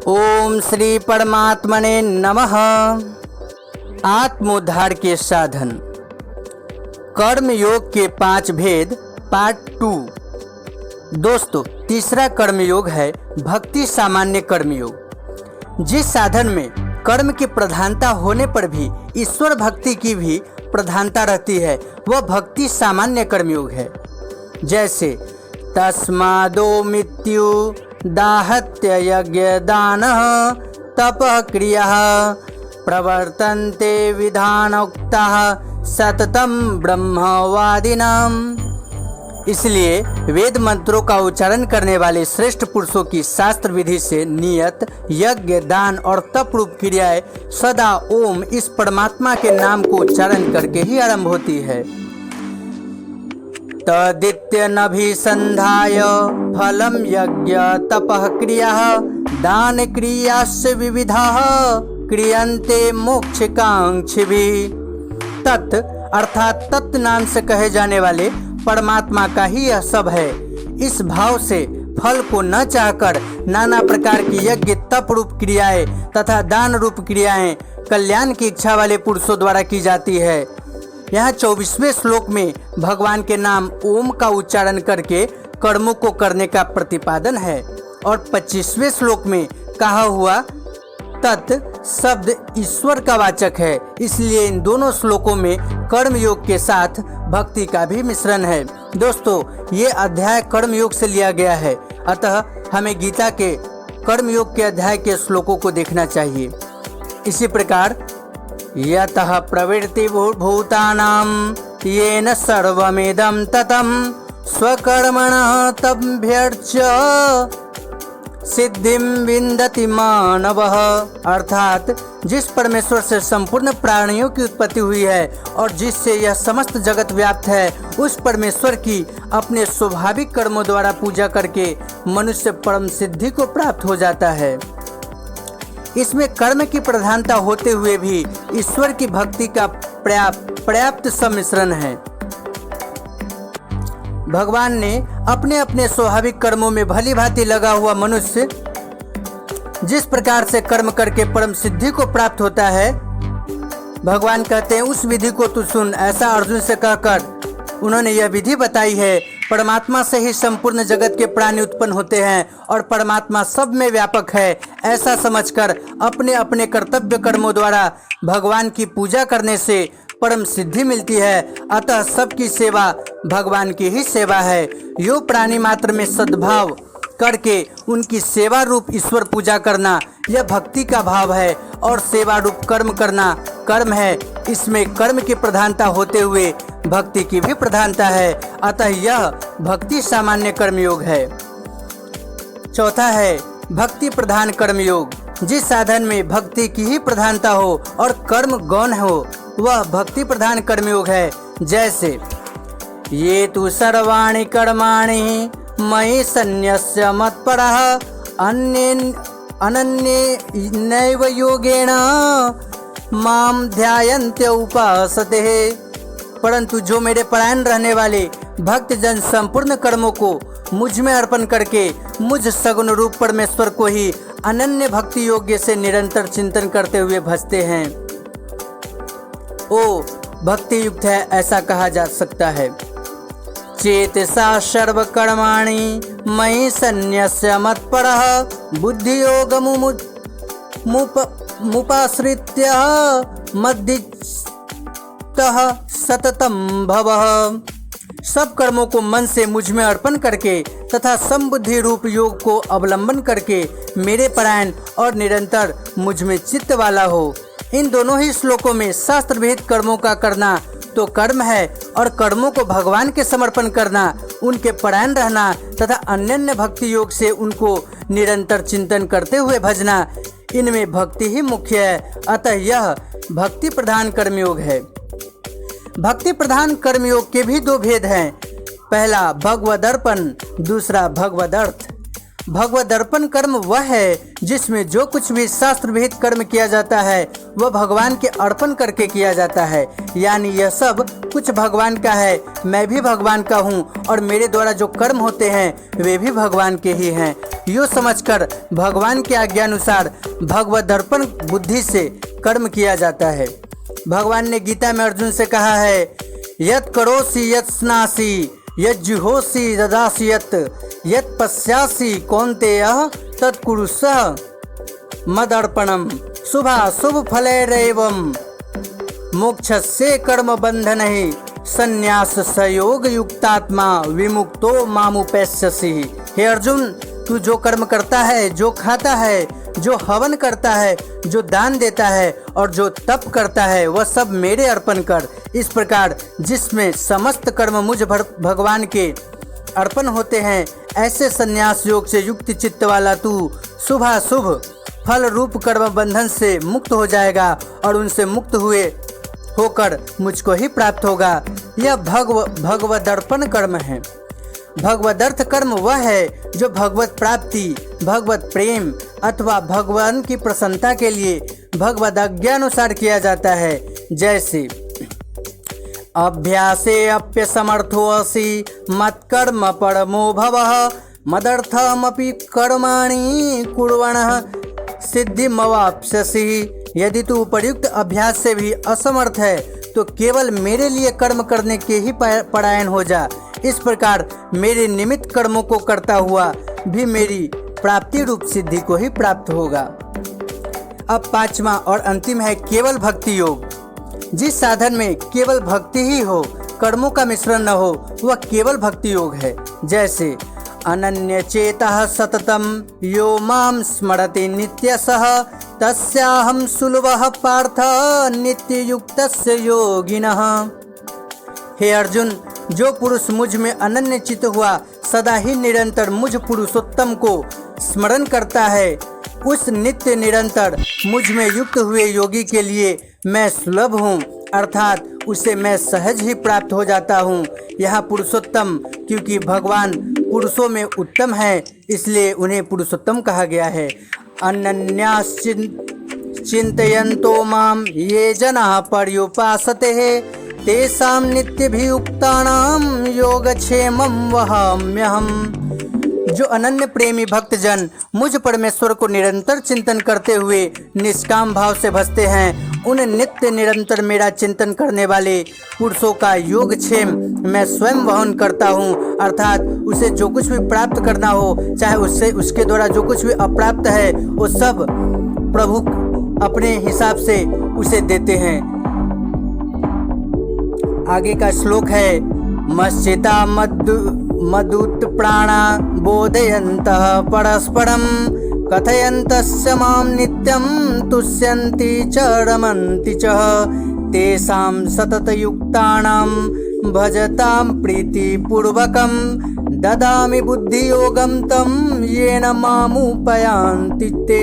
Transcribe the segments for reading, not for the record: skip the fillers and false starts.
ओम श्री परमात्मने नमः। आत्मोद्धार के साधन, कर्म योग के 5 भेद, पार्ट 2। दोस्तों, तीसरा कर्मयोग है भक्ति सामान्य कर्मयोग। जिस साधन में कर्म की प्रधानता होने पर भी ईश्वर भक्ति की भी प्रधानता रहती है, वह भक्ति सामान्य कर्मयोग है। जैसे तस्मादो मृत्यु दाहत्य यज्ञ दानः तपः क्रियः प्रवर्तन्ते विधानोक्ताः सततं ब्रह्मवादिनाम्। इसलिए वेद मंत्रों का उच्चारण करने वाले श्रेष्ठ पुरुषों की शास्त्र विधि से नियत यज्ञ, दान और तप रूप क्रियाएं सदा ओम इस परमात्मा के नाम को उच्चारण करके ही आरंभ होती है। तदित्यनभिसन्धाय फलं यज्ञ तपः क्रियाः दान क्रियाश्च विविधाः क्रियन्ते मोक्षकांक्षिभिः। तत् अर्थात तत् नाम से कहे जाने वाले परमात्मा का ही यह सब है। इस भाव से फल को न चाहकर नाना प्रकार की यज्ञ, तप रूप क्रियाएं तथा दान रूप क्रियाएं कल्याण की इच्छा वाले पुरुषों द्वारा की जाती है। यहाँ 24वें श्लोक में भगवान के नाम ओम का उच्चारण करके कर्मों को करने का प्रतिपादन है और 25वें श्लोक में कहा हुआ तत् शब्द ईश्वर का वाचक है। इसलिए इन दोनों श्लोकों में कर्म योग के साथ भक्ति का भी मिश्रण है। दोस्तों, ये अध्याय कर्म योग से लिया गया है, अतः हमें गीता के कर्म योग के अध्याय के श्लोकों को देखना चाहिए। इसी प्रकार यतः प्रवृत्ति भूतानां येन सर्वमिदं ततं स्वकर्मणः तभ्यर्च्य सिद्धिं विन्दति मानवः। अर्थात जिस परमेश्वर से संपूर्ण प्राणियों की उत्पत्ति हुई है और जिससे यह समस्त जगत व्याप्त है, उस परमेश्वर की अपने स्वाभाविक कर्मों द्वारा पूजा करके मनुष्य परम सिद्धि को प्राप्त हो जाता है। इसमें कर्म की प्रधानता होते हुए भी ईश्वर की भक्ति का पर्याप्त सम्मिश्रण है। भगवान ने अपने अपने स्वाभाविक कर्मों में भली भांति लगा हुआ मनुष्य जिस प्रकार से कर्म करके परम सिद्धि को प्राप्त होता है, भगवान कहते हैं उस विधि को तू सुन। ऐसा अर्जुन से कहकर उन्होंने यह विधि बताई है। परमात्मा से ही संपूर्ण जगत के प्राणी उत्पन्न होते हैं और परमात्मा सब में व्यापक है, ऐसा समझकर अपने अपने कर्तव्य कर्मों द्वारा भगवान की पूजा करने से परम सिद्धि मिलती है। अतः सबकी सेवा भगवान की ही सेवा है। यो प्राणी मात्र में सद्भाव करके उनकी सेवा रूप ईश्वर पूजा करना, यह भक्ति का भाव है। और सेवा रूप कर्म करना कर्म है। इसमें कर्म की प्रधानता होते हुए भक्ति की भी प्रधानता है, अतः यह भक्ति सामान्य कर्मयोग है। चौथा है भक्ति प्रधान कर्मयोग। जिस साधन में भक्ति की ही प्रधानता हो और कर्म गौण हो, वह भक्ति प्रधान कर्मयोग है। जैसे ये तु सर्वाणि कर्माणि मयि सन्न्यस्य मत्परः अनन्येनैव योगेन माम ध्यायन्त्य उपासते। परंतु जो मेरे परायण रहने वाले भक्त जन संपूर्ण कर्मों को मुझ में अर्पण करके मुझ सगुण रूप परमेश्वर को ही अनन्य भक्ति योग्य से निरंतर चिंतन करते हुए भजते हैं, ओ भक्ति युक्त है, ऐसा कहा जा सकता है। चेतसा सर्व कर्माणि मयि सन्न्यस्य मत्परः बुद्धियोगमुपाश्रित्य मद्दितः सततं भवः। सब कर्मों को मन से मुझ में अर्पण करके तथा समबुद्धि रूप योग को अवलंबन करके मेरे परायण और निरंतर मुझ में चित्त वाला हो। इन दोनों ही श्लोकों में शास्त्र विहित कर्मों का करना तो कर्म है और कर्मों को भगवान के समर्पण करना, उनके परायण रहना तथा अनन्य भक्ति योग से उनको निरंतर चिंतन करते हुए भजना, इनमें भक्ति ही मुख्य है। अतः यह भक्ति प्रधान कर्मयोग है। भक्ति प्रधान कर्मयोग के भी 2 भेद हैं। पहला भगवदर्पण, दूसरा भगवदर्थ। भगवद अर्पण कर्म वह है जिसमें जो कुछ भी शास्त्र विहित कर्म किया जाता है वह भगवान के अर्पण करके किया जाता है। यानी यह सब कुछ भगवान का है, मैं भी भगवान का हूँ और मेरे द्वारा जो कर्म होते हैं वे भी भगवान के ही हैं। यूँ समझकर भगवान के आज्ञानुसार भगवद अर्पण बुद्धि से कर्म किया जाता है। भगवान ने गीता में अर्जुन से कहा है, यत् करोसि यत् स्नासि यत् जुहोसि ददासि यत् पश्यासि कौन्तेय तत्कुरुष्व मदर्पणम शुभाशुभ फलैरेवं मोक्षस्य कर्म बंधनैः संन्यास सयोग युक्तात्मा विमुक्तो मामुपैस्यसि। हे अर्जुन, तू जो कर्म करता है, जो खाता है, जो हवन करता है, जो दान देता है और जो तप करता है वह सब मेरे अर्पण कर। इस प्रकार जिसमें समस्त कर्म मुझ भगवान के अर्पण होते हैं, ऐसे संन्यास योग से युक्त चित्त वाला तू शुभाशुभ फल रूप कर्म बंधन से मुक्त हो जाएगा और उनसे मुक्त हुए होकर मुझको ही प्राप्त होगा। यह भगवदर्पण कर्म है। भगवदर्थ कर्म वह है जो भगवत प्राप्ति, भगवत प्रेम अथवा भगवान की प्रसन्नता के लिए भगवद आज्ञानुसार किया जाता है। जैसे अभ्यासे अप्यसमर्थोऽसि मत्कर्म परमो भवः मदर्थमपि कर्माणि कुर्वणः सिद्धिमवाप्स्यसि। यदि तू उपर्युक्त अभ्यास से भी असमर्थ है तो केवल मेरे लिए कर्म करने के ही परायण हो जा। इस प्रकार मेरे निमित्त कर्मों को करता हुआ भी मेरी प्राप्ति रूप सिद्धि को ही प्राप्त होगा। अब पांचवा और अंतिम है केवल भक्ति योग। जिस साधन में केवल भक्ति ही हो, कर्मों का मिश्रण न हो, वह केवल भक्ति योग है। जैसे अनन्य चेतः सततम यो माम स्मरति नित्यसः तस्याहं सुलभः पार्थ नित्य युक्तस्य योगिनः। हे अर्जुन, जो पुरुष मुझ में अनन्य चित्त हुआ सदा ही निरंतर मुझ पुरुषोत्तम को स्मरण करता है, उस नित्य निरंतर मुझ में युक्त हुए योगी के लिए मैं सुलभ हूँ, अर्थात उसे मैं सहज ही प्राप्त हो जाता हूँ। यहाँ पुरुषोत्तम क्योंकि भगवान पुरुषों में उत्तम है, इसलिए उन्हें पुरुषोत्तम कहा गया है। अनन्यास चिन्तयन्तो माम ये जनाः पर्युपासते तेषां नित्यभियुक्तानां योगक्षेमं वहाम्यहम्। जो अनन्य प्रेमी भक्तजन मुझ परमेश्वर को निरंतर चिंतन करते हुए निष्काम भाव से भजते हैं, उन नित्य निरंतर मेरा चिंतन करने वाले पुरुषों का योगक्षेम मैं स्वयं वहन करता हूँ। अर्थात उसे जो कुछ भी प्राप्त करना हो, चाहे उससे उसके द्वारा जो कुछ भी अप्राप्त है, वो सब प्रभु अपने हिसाब से उसे देते हैं। आगे का श्लोक है, मश्चिता मदुत प्राणा बोधयन्तः परस्परं कथयन्तस्य मां नित्यं तुष्यन्ति च रमन्ति च तेषां सततयुक्तानां भजतां प्रीतिपूर्वकं ददामि बुद्धियोगं तं येन मामुपयान्ति ते।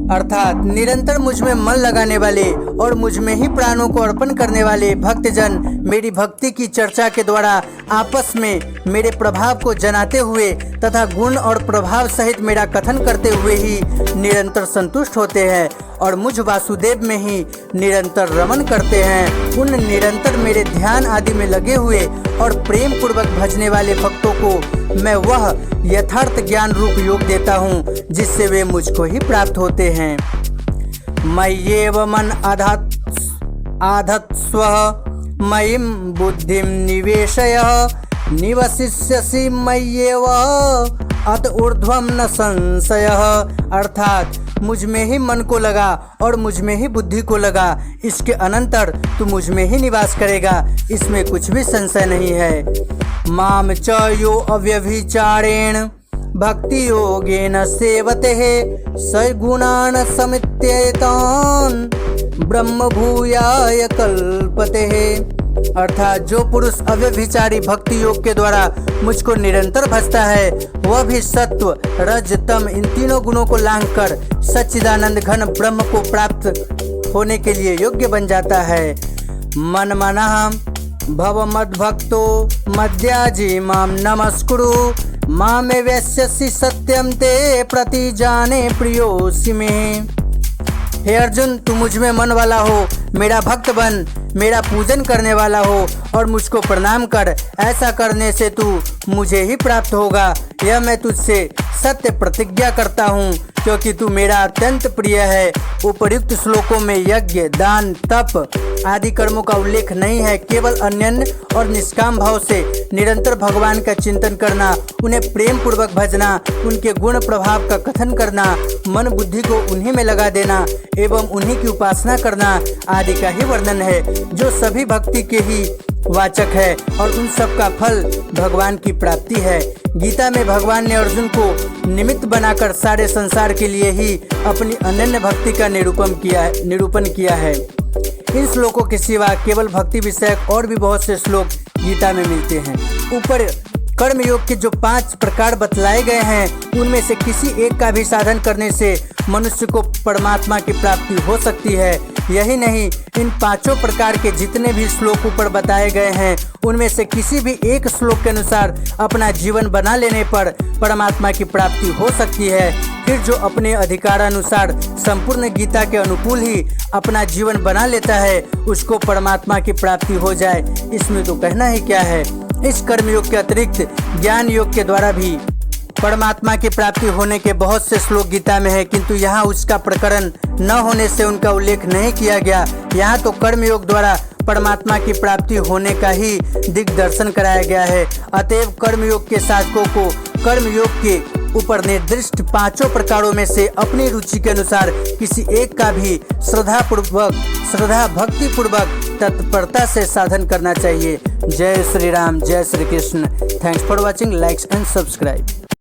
अर्थात निरंतर मुझ में मन लगाने वाले और मुझ में ही प्राणों को अर्पण करने वाले भक्तजन मेरी भक्ति की चर्चा के द्वारा आपस में मेरे प्रभाव को जनाते हुए तथा गुण और प्रभाव सहित मेरा कथन करते हुए ही निरंतर संतुष्ट होते हैं और मुझ वासुदेव में ही निरंतर रमन करते हैं। उन निरंतर मेरे ध्यान आदि में लगे हुए और प्रेम पूर्वक भजने वाले भक्तों को मैं वह यथार्थ ज्ञान रूप योग देता हूँ जिससे वे मुझको ही प्राप्त होते हैं। मय्येव मन आधत्स्व मयिं बुद्धिं निवेशय निवसिष्यसि मय्येव अत ऊर्ध्वं न संशयः। अर्थात मुझ में ही मन को लगा और मुझ में ही बुद्धि को लगा, इसके अनंतर तू मुझ में ही निवास करेगा, इसमें कुछ भी संशय नहीं है। माम च यो अव्यभिचारेण भक्ति योगेन सेवते स गुणान् समित्येतान् ब्रह्म भूयाय कल्पते। अर्थात जो पुरुष अव्यभिचारी भक्ति योग के द्वारा मुझको निरंतर भजता है, वह भी सत्व रज तम इन तीनों गुणों को लांघकर सच्चिदानंद घन ब्रह्म को प्राप्त होने के लिए योग्य बन जाता है। मन मनः भव मद्भक्तो मद्याजी माम नमस्कुरु मामे वैश्यसि सत्यम ते प्रति जाने प्रियोसि में। हे अर्जुन, तू मुझ में मन वाला हो, मेरा भक्त बन, मेरा पूजन करने वाला हो और मुझको प्रणाम कर। ऐसा करने से तू मुझे ही प्राप्त होगा, यह मैं तुझसे सत्य प्रतिज्ञा करता हूँ, क्योंकि तू मेरा अत्यंत प्रिय है। उपर्युक्त श्लोकों में यज्ञ, दान, तप आदि कर्मों का उल्लेख नहीं है। केवल अनन्य और निष्काम भाव से निरंतर भगवान का चिंतन करना, उन्हें प्रेम पूर्वक भजना, उनके गुण प्रभाव का कथन करना, मन बुद्धि को उन्हीं में लगा देना एवं उन्हीं की उपासना करना आदि का ही वर्णन है, जो सभी भक्ति के ही वाचक है और उन सब का फल भगवान की प्राप्ति है। गीता में भगवान ने अर्जुन को निमित्त बनाकर सारे संसार के लिए ही अपनी अनन्य भक्ति का निरूपण किया है। इन श्लोकों के सिवा केवल भक्ति विषयक और भी बहुत से श्लोक गीता में मिलते हैं। ऊपर कर्मयोग के जो 5 प्रकार बतलाए गए हैं, उनमें से किसी एक का भी साधन करने से मनुष्य को परमात्मा की प्राप्ति हो सकती है। यही नहीं, इन 5 प्रकार के जितने भी श्लोक ऊपर बताए गए हैं, उनमें से किसी भी एक श्लोक के अनुसार अपना जीवन बना लेने पर परमात्मा की प्राप्ति हो सकती है। फिर जो अपने अधिकारानुसार संपूर्ण गीता के अनुकूल ही अपना जीवन बना लेता है, उसको परमात्मा की प्राप्ति हो जाए, इसमें तो कहना ही क्या है। इस कर्मयोग के अतिरिक्त ज्ञान योग के द्वारा भी परमात्मा की प्राप्ति होने के बहुत से श्लोक गीता में है, किंतु यहाँ उसका प्रकरण न होने से उनका उल्लेख नहीं किया गया। यहाँ तो कर्मयोग द्वारा परमात्मा की प्राप्ति होने का ही दिग्दर्शन कराया गया है। अतएव कर्मयोग के साधकों को कर्मयोग के ऊपर निर्दिष्ट 5 प्रकारों में से अपनी रुचि के अनुसार किसी एक का भी श्रद्धा भक्ति पूर्वक तत्परता से साधन करना चाहिए। जय श्री राम, जय Shri Krishna. Thanks for watching, likes and subscribe.